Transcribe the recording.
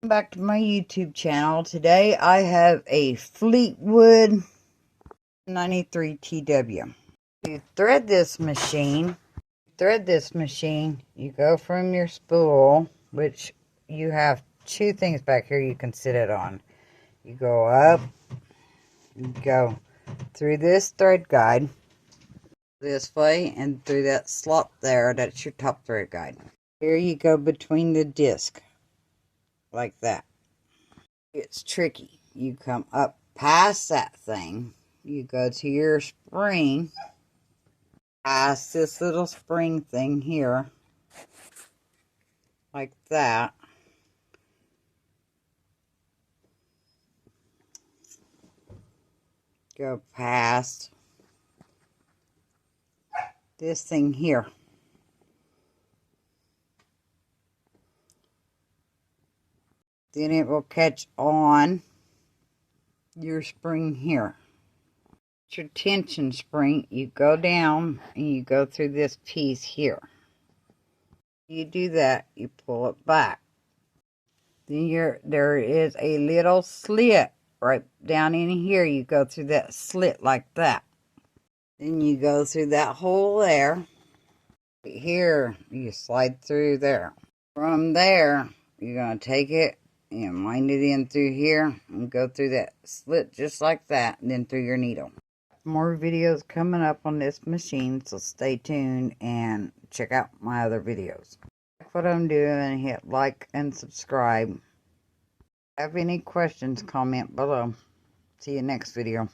Back to my YouTube channel. Today I have a Fleetwood 93 TW. You thread this machine, you go from your spool, which you have two things back here you can sit it on. You go up, you go through this thread guide this way, and through that slot there, that's your top thread guide. Here you go between the disc, like that. It's tricky. You come up past that thing, you go to your spring, past this little spring thing here, like that. Go past this thing here. Then it will catch on your spring here. It's your tension spring. You go down and you go through this piece here. You do that, you pull it back. Then there is a little slit right down in here. You go through that slit like that. Then you go through that hole there. Here, you slide through there. From there, you're going to take it and wind it in through here and go through that slit just like that, and then through your needle. More videos coming up on this machine, so stay tuned and check out my other videos. Like what I'm doing, hit like and subscribe. If you have any questions, comment below. See you next video.